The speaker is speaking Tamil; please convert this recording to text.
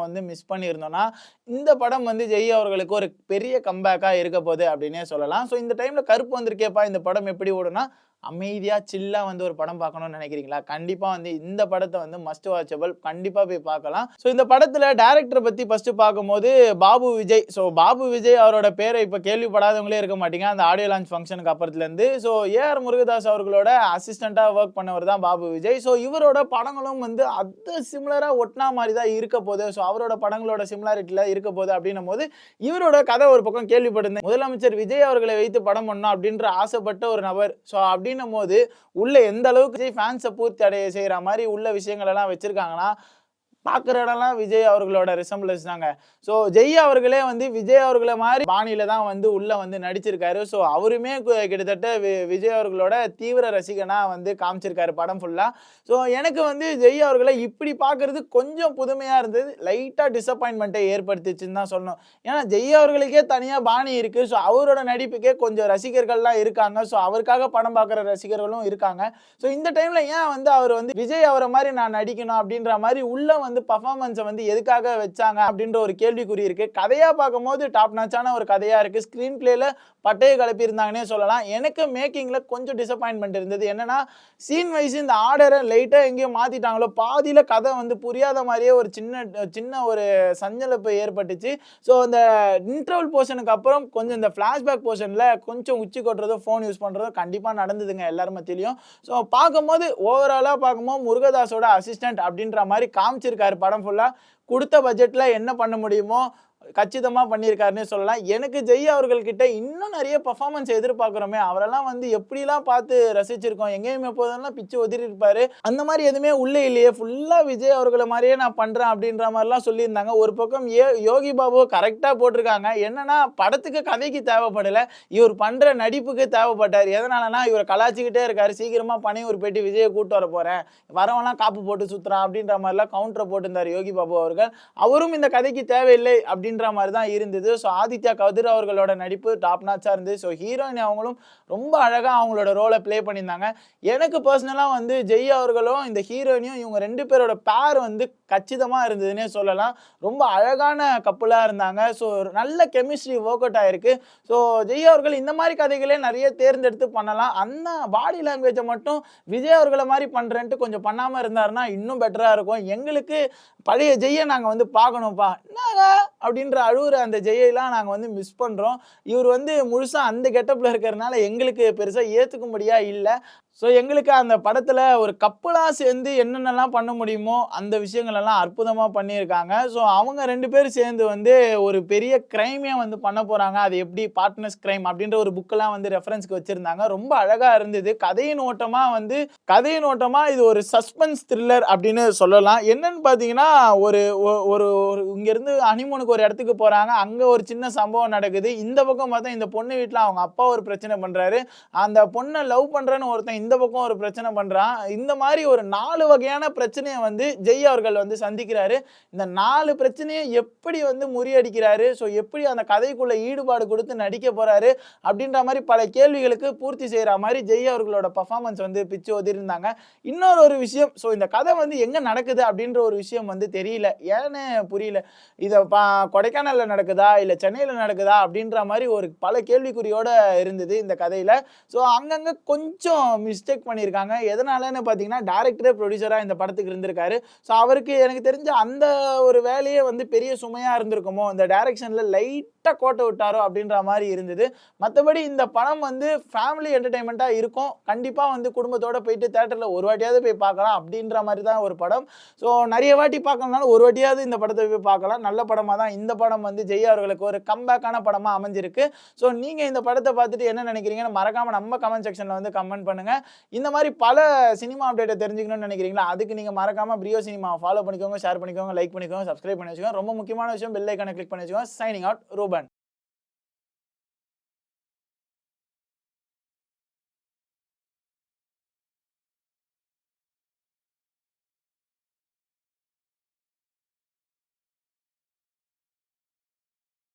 வந்து மிஸ் பண்ணியிருந்தோம்னா, இந்த படம் வந்து ஜெய் அவர்களுக்கு ஒரு பெரிய கம்பேக்கா இருக்க போகுது அப்டின்னே சொல்லலாம். ஸோ இந்த டைம்ல கருப்பு வந்திருக்கேப்பா இந்த படம் எப்படி ஓடும்னா, அமைதியா சில்லா வந்து ஒரு படம் பார்க்கணும்னு நினைக்கிறீங்களா? கண்டிப்பா வந்து இந்த படத்த வந்து மஸ்ட் வாட்சபிள். கண்டிப்பா போய் பார்க்கலாம். ஸோ இந்த படத்துல டைரக்டர பத்தி ஃபர்ஸ்ட் பார்க்கும்போது பாபு விஜய். ஸோ பாபு விஜய் அவரோட பேர இப்ப கேள்விப்படாதவங்களே இருக்க மாட்டீங்க. அந்த ஆடியோ லான்ச் ஃபங்ஷனுக்கு அப்புறத்துலருந்து. ஸோ ஏஆர் முருகதாஸ் அவர்களோட அசிஸ்டன்ட்டா வொர்க் பண்ணவர் தான் பாபு விஜய். ஸோ இவரோட படங்களும் வந்து சிமிலரா ஒட்டுனா மாரி தான் இருக்க போது. ஸோ அவரோட படங்களோட சிமிலாரிட்டில இருக்க போது அப்டின்னும்போது, இவரோட கதை ஒரு பக்கம் கேள்விப்பட்டிருந்தேன். முதலமைச்சர் விஜய் அவர்களை வைத்து படம் பண்ணணும் அப்டின்ற ஆசைப்பட்ட ஒரு நபர். ஸோ அப்டின்னும்போது, உள்ள எந்த அளவுக்கு விஜய் ஃபேன்ஸ பூர்த்தி அடைய செய்ற மாரி உள்ள விஷயங்கள் எல்லாம் வச்சிருக்காங்கன்னா, பார்க்குற இடம்லாம் விஜய் அவர்களோட ரிசம்பிளன்ஸ் தாங்க. ஸோ ஜெய் அவர்களே வந்து விஜய் அவர்கள மாரி பாணியில தான் வந்து உள்ள வந்து நடிச்சிருக்காரு. ஸோ அவருமே கிட்டத்தட்ட விஜய் அவர்களோட தீவிர ரசிகனா வந்து காமிச்சிருக்காரு படம் ஃபுல்லா. ஸோ எனக்கு வந்து ஜெய் அவர்கள இப்படி பார்க்கறது கொஞ்சம் புதுமையா இருந்தது. லைட்டா டிசப்பாயின்ட்மென்ட்ட ஏற்படுத்துச்சுன்னு தான் சொல்லணும். ஏன்னா ஜெய் அவர்களுக்கே தனியா பாணி இருக்கு. ஸோ அவரோட நடிப்புக்கே கொஞ்சம் ரசிகர்கள்லாம் இருக்காங்க. ஸோ அவருக்காக படம் பார்க்குற ரசிகர்களும் இருக்காங்க. ஸோ இந்த டைம்ல ஏன் வந்து அவர் வந்து விஜய் அவர மாரி நான் நடிக்கணும் அப்படின்ற மாரி உள்ள வந்து பெர்ஃபார்மன்ஸ வந்து எதுக்காக வச்சாங்க அப்படின்ற ஒரு கேள்விக்குறி இருக்கு. கதையா பார்க்கும்போது டாப் நாச்சான ஒரு கதையா இருக்கு. ஸ்கிரீன் பிளேல பட்டைய கிளப்பி இருந்தாங்கன்னே சொல்லலாம். எனக்கு மேக்கிங்ல கொஞ்சம் டிசப்பாயின்ட்மென்ட் இருந்தது. என்னன்னா சீன் வைஸ் இந்த ஆர்டர லைட்டா எங்கேயோ மாத்திட்டாங்களோ, பாதியில கதை வந்து புரியாத மாரியே ஒரு சின்ன ஒரு சஞ்சலப்பு ஏற்பட்டுச்சு. ஸோ அந்த இன்டர்வல் போர்ஷனுக்கு அப்புறம் கொஞ்சம் இந்த ஃபிளாஷ்பேக் போர்ஷன்ல கொஞ்சம் உச்சி கொட்டுறதும், ஃபோன் யூஸ் பண்றதும் கண்டிப்பா நடந்ததுங்க எல்லார் மத்தியிலயும். ஸோ பார்க்கும்போது ஓவராலா பார்க்கும்போது முருகதாஸோட அசிஸ்டன்ட் அப்படின்ற மாரி காமிச்சிருக்காரு படம் ஃபுல்லா. குடுத்த பட்ஜெட்ல என்ன பண்ண முடியுமோ கச்சிதமா பண்ணியிருக்காருன்னே சொல்லலாம். எனக்கு ஜெய் அவர்கள் கிட்ட இன்னும் நெறைய பெர்ஃபார்மன்ஸ் எதிர்பார்க்கிறோமே. அவரெல்லாம் வந்து எப்படிலாம் பார்த்து ரசிச்சிருக்கோம். எங்கேயும் எப்போதெல்லாம் பிச்சு உதிரிருப்பாரு. அந்த மாரி எதுவுமே உள்ள இல்லையே. ஃபுல்லா விஜய் அவர்கள மாரியே நான் பண்றேன் அப்படின்ற மாரிலாம் சொல்லியிருந்தாங்க. ஒரு பக்கம் யோகி பாபு கரெக்ட்டா போட்டிருக்காங்க. என்னன்னா படத்துக்கு கதைக்கு தேவைப்படல. இவர் பண்ற நடிப்புக்கு தேவைப்பட்டாரு. எதனாலனா இவர கலாய்ச்சிக்கிட்டே இருக்காரு. சீக்கிரமா பனையூர் போயிட்டு விஜய கூட்டு வர போறேன். வரவன்லாம் காப்பு போட்டு சுத்துறான் அப்படின்ற மாரிலாம் கவுண்டர போட்டிருந்தாரு யோகி பாபு அவர்கள். அவரும் இந்த கதைக்கு தேவையில்லை அப்படின்ற மாரி தான் இருந்தது. ஸோ ஆதித்யா கதிர் அவர்களோட நடிப்பு டாப் நாட்சா இருந்தது. ஸோ ஹீரோயின் அவங்களும் ரொம்ப அழகா அவங்களோட ரோல ப்ளே பண்ணியிருந்தாங்க. எனக்கு பர்சனலா வந்து ஜெய் அவர்களும் இந்த ஹீரோயினியும் இவங்க 2 பேரோட பேர் வந்து கச்சிதமா இருந்ததுன்னே சொல்லலாம். ரொம்ப அழகான கப்புலா இருந்தாங்க. ஸோ நல்ல கெமிஸ்ட்ரி வொர்க் அவுட் ஆயிருக்கு. ஸோ ஜெய் அவர்கள் இந்த மாரி கதைகளே நெறைய தேர்ந்தெடுத்து பண்ணலாம். அந்த பாடி லாங்குவேஜ மட்டும் விஜய் அவர்கள மாரி பண்றேன்ட்டு கொஞ்சம் பண்ணாம இருந்தாருன்னா இன்னும் பெட்டரா இருக்கும். எங்களுக்கு பழைய ஜெய்ய நாங்க வந்து பார்க்கணும்ப்பா. என்னங்க அப்படின்ற அழுவுற அந்த ஜெய்யெல்லாம் நாங்க வந்து மிஸ் பண்றோம். இவர் வந்து முழுசா அந்த கெட்டப்ல இருக்கிறனால எங்களுக்கு பெருசா ஏத்துக்கும்படியா இல்ல. ஸோ எங்களுக்கு அந்த படத்துல ஒரு கப்புலா சேர்ந்து என்னென்னலாம் பண்ண முடியுமோ, அந்த விஷயங்கள் எல்லாம் அற்புதமா பண்ணியிருக்காங்க. ஸோ அவங்க 2 பேரும் சேர்ந்து வந்து ஒரு பெரிய கிரைமே வந்து பண்ண போறாங்க. அது எப்படி பார்ட்னர்ஸ் கிரைம் அப்படின்ற ஒரு புக்கெல்லாம் வந்து ரெஃபரன்ஸ்க்கு வச்சிருந்தாங்க. ரொம்ப அழகா இருந்தது. கதையின் ஓட்டமா இது ஒரு சஸ்பென்ஸ் த்ரில்லர் அப்படின்னு சொல்லலாம். என்னன்னு பார்த்தீங்கன்னா, ஒரு ஒரு ஒரு இங்கேருந்து ஹனிமூனுக்கு ஒரு இடத்துக்கு போறாங்க. அங்க ஒரு சின்ன சம்பவம் நடக்குது. இந்த பக்கம் பார்த்தா இந்த பொண்ணு வீட்ல அவங்க அப்பா ஒரு பிரச்சனை பண்றாரு. அந்த பொண்ண லவ் பண்றேன்னு ஒருத்தன் இந்த பக்கம் ஒரு பிரச்சனை பண்றான். இந்த மாரி ஒரு 4 வகையான பிரச்சனைய வந்து ஜெய் அவர்கள் வந்து சந்திக்கிறாரு. இந்த 4 பிரச்சனையும் எப்படி வந்து முறியடிக்கிறாரு, ஸோ எப்படி அந்த கதைக்குள்ள ஈடுபாடு குடுத்து நடிக்க போறாரு, அப்படின்ற மாரி பல கேள்விகளுக்கு பூர்த்தி செய்ற மாரி ஜெய் அவர்களோட பெர்ஃபார்மன்ஸ் வந்து பிச்சு உதிர்ந்தாங்க. இன்னொரு ஒரு விஷயம், ஸோ இந்த கதை வந்து எங்க நடக்குது அப்படின்ற ஒரு விஷயம் வந்து தெரியல. ஏன்னு புரியல. இத கொடைக்கானல்ல நடக்குதா, இல்ல சென்னையில நடக்குதா அப்படின்ற மாரி ஒரு பல கேள்விக்குறியோட இருந்தது இந்த கதையில. ஸோ அங்கங்க கொஞ்சம் மிஸ்டேக் பண்ணியிருக்காங்க. எதனாலன்னு பார்த்தீங்கன்னா, டைரக்டரே புரொடியூசரா இந்த படத்துக்கு இருந்திருக்காரு. ஸோ அவருக்கு எனக்கு தெரிஞ்சு அந்த ஒரு வேலையே வந்து பெரிய சுமையா இருந்திருக்குமோ, இந்த டைரக்ஷன்ல லைட்டா கோட்ட விட்டாரோ அப்படின்ற மாரி இருந்தது. மத்தபடி இந்த படம் வந்து ஃபேமிலி என்டர்டெயின்மென்ட்டா இருக்கும். கண்டிப்பா வந்து குடும்பத்தோட போயிட்டு தியேட்டர்ல ஒரு வாட்டியாவது போய் பார்க்கலாம் அப்படின்ற மாரி தான் ஒரு படம். ஸோ நெறைய வாட்டி பார்க்கலனாலும் ஒரு வாட்டியாவது இந்த படத்த போய் பார்க்கலாம். நல்ல படமா தான் இந்த படம் வந்து ஜெய் அவர்களுக்கு ஒரு கம்பேக்கான படமா அமைஞ்சிருக்கு. ஸோ நீங்க இந்த படத்த பார்த்துட்டு என்ன நினைக்கிறீங்கன்னு மறக்காம நம்ம கமெண்ட் செக்ஷன்ல வந்து கமெண்ட் பண்ணுங்க. இந்த மாரி பல சினிமா அப்டேட்ட தெரிஞ்சுக்கணும்னு நினைக்கிறீங்களா? அதுக்கு நீங்க மறக்காம பிரியோ சினிமாவ ஃபாலோ பண்ணிக்கோங்க, ஷேர் பண்ணிக்கோங்க, லைக் பண்ணிக்கோங்க, சப்ஸ்கிரைப் பண்ணி வச்சுக்கோங்க. ரொம்ப முக்கியமான விஷயம் பெல் ஐகான கிளிக் பண்ணி வச்சுக்கோங்க. Signing out Ruban.